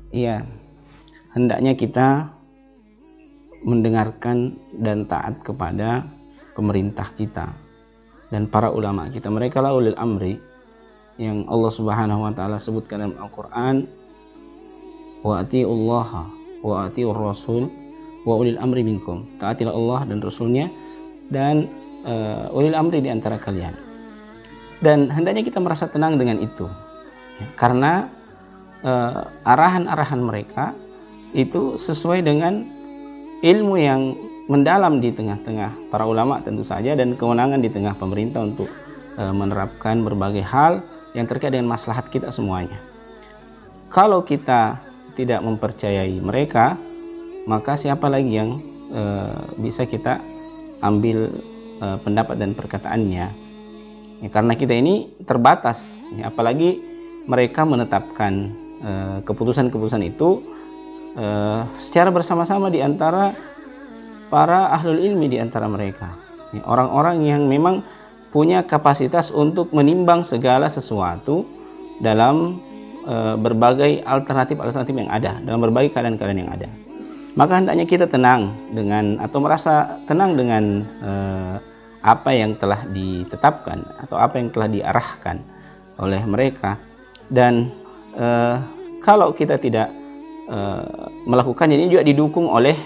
Iya, hendaknya kita mendengarkan dan taat kepada pemerintah kita dan para ulama kita. Mereka lah ulil amri yang Allah Subhanahu wa taala sebutkan dalam Al-Qur'an, wa atiullaha wa atiur rasul wa ulil amri minkum. Taatilah Allah dan Rasulnya dan ulil amri di antara kalian. Dan hendaknya kita merasa tenang dengan itu, karena arahan-arahan mereka itu sesuai dengan ilmu yang mendalam di tengah-tengah para ulama tentu saja, dan kewenangan di tengah pemerintah untuk menerapkan berbagai hal yang terkait dengan maslahat kita semuanya. Kalau kita tidak mempercayai mereka, maka siapa lagi yang bisa kita ambil pendapat dan perkataannya, ya, karena kita ini terbatas, ya, apalagi mereka menetapkan keputusan-keputusan itu secara bersama-sama di antara para ahlul ilmi di antara mereka, ya, orang-orang yang memang punya kapasitas untuk menimbang segala sesuatu dalam berbagai alternatif yang ada, dalam berbagai keadaan-keadaan yang ada. Maka hendaknya kita tenang dengan, atau merasa tenang dengan apa yang telah ditetapkan atau apa yang telah diarahkan oleh mereka. Dan kalau kita tidak melakukannya, ini juga didukung oleh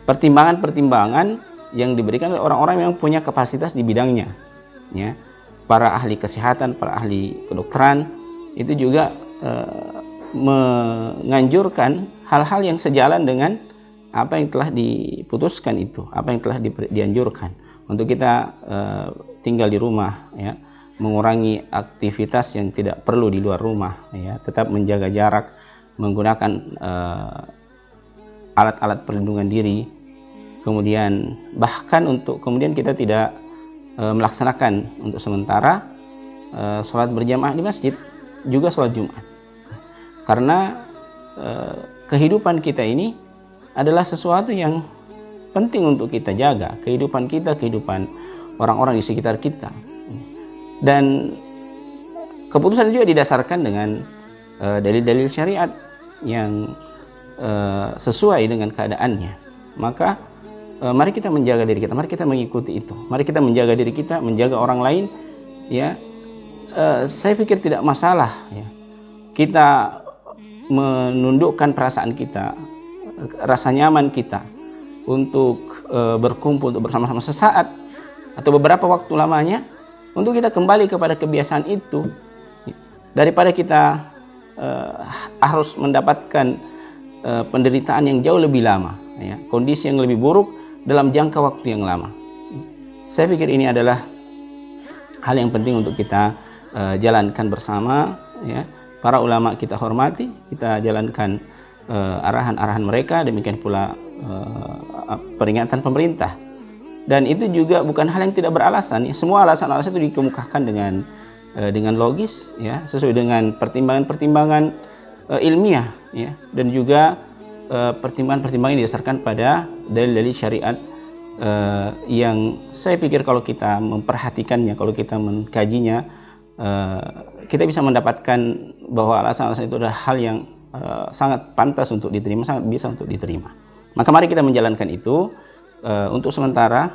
pertimbangan-pertimbangan yang diberikan oleh orang-orang yang punya kapasitas di bidangnya, ya. Para ahli kesehatan, para ahli kedokteran itu juga menganjurkan hal-hal yang sejalan dengan apa yang telah diputuskan itu, apa yang telah dianjurkan untuk kita tinggal di rumah, ya, mengurangi aktivitas yang tidak perlu di luar rumah, ya, tetap menjaga jarak, menggunakan alat-alat perlindungan diri, kemudian bahkan untuk kemudian kita tidak melaksanakan untuk sementara sholat berjamaah di masjid, juga sholat Jumat, karena kehidupan kita ini adalah sesuatu yang penting untuk kita jaga, kehidupan kita, kehidupan orang-orang di sekitar kita. Dan keputusan juga didasarkan dengan dalil-dalil syariat yang sesuai dengan keadaannya. Maka mari kita menjaga diri kita, mari kita mengikuti itu, mari kita menjaga diri kita, menjaga orang lain, ya. Saya pikir tidak masalah, ya, kita menundukkan perasaan kita, rasa nyaman kita untuk berkumpul, untuk bersama-sama sesaat atau beberapa waktu lamanya, untuk kita kembali kepada kebiasaan itu, daripada kita harus mendapatkan penderitaan yang jauh lebih lama, ya, kondisi yang lebih buruk dalam jangka waktu yang lama. Saya pikir ini adalah hal yang penting untuk kita jalankan bersama, ya. Para ulama kita hormati, kita jalankan arahan-arahan mereka, demikian pula peringatan pemerintah. Dan itu juga bukan hal yang tidak beralasan, ya. Semua alasan-alasan itu dikemukakan dengan logis, ya, sesuai dengan pertimbangan-pertimbangan ilmiah, ya, dan juga pertimbangan-pertimbangan yang didasarkan pada dalil-dalil syariat yang saya pikir kalau kita memperhatikannya, kalau kita mengkajinya, kita bisa mendapatkan bahwa alasan-alasan itu adalah hal yang sangat pantas untuk diterima, sangat bisa untuk diterima. Maka mari kita menjalankan itu. Untuk sementara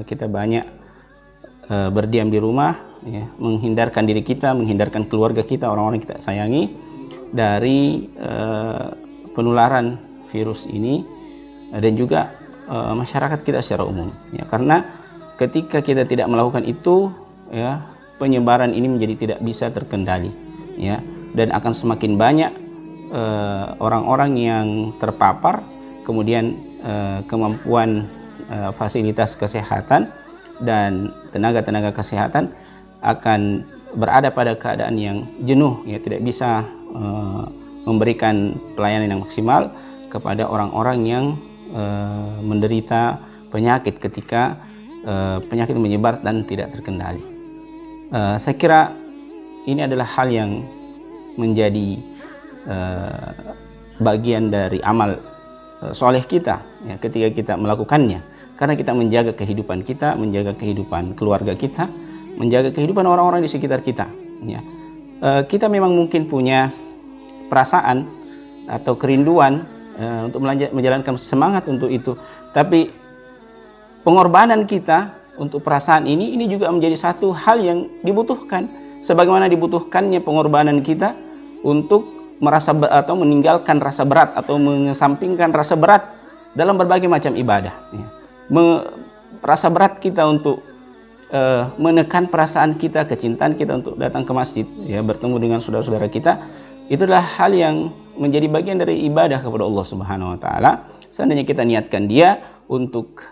kita banyak berdiam di rumah, ya, menghindarkan diri kita, menghindarkan keluarga kita, orang-orang kita sayangi dari penularan virus ini, dan juga masyarakat kita secara umum, ya, karena ketika kita tidak melakukan itu, ya, penyebaran ini menjadi tidak bisa terkendali, ya, dan akan semakin banyak orang-orang yang terpapar, kemudian kemampuan fasilitas kesehatan dan tenaga-tenaga kesehatan akan berada pada keadaan yang jenuh, ya, tidak bisa memberikan pelayanan yang maksimal kepada orang-orang yang menderita penyakit ketika penyakit menyebar dan tidak terkendali. Saya kira ini adalah hal yang menjadi bagian dari amal soleh kita, ya, ketika kita melakukannya, karena kita menjaga kehidupan kita, menjaga kehidupan keluarga kita, menjaga kehidupan orang-orang di sekitar kita, ya. kita memang mungkin punya perasaan atau kerinduan untuk menjalankan semangat untuk itu, tapi pengorbanan kita untuk perasaan ini juga menjadi satu hal yang dibutuhkan, sebagaimana dibutuhkannya pengorbanan kita untuk merasa atau meninggalkan rasa berat atau mengesampingkan rasa berat dalam berbagai macam ibadah. Rasa berat kita untuk menekan perasaan kita, kecintaan kita untuk datang ke masjid, ya, bertemu dengan saudara-saudara kita, itu adalah hal yang menjadi bagian dari ibadah kepada Allah Subhanahu wa taala. Seandainya kita niatkan dia untuk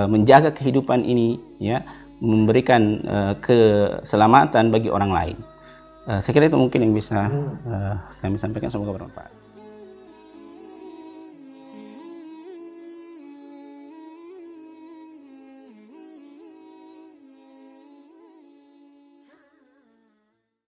menjaga kehidupan ini, ya, memberikan keselamatan bagi orang lain. Saya kira itu mungkin yang bisa kami sampaikan, semoga bermanfaat.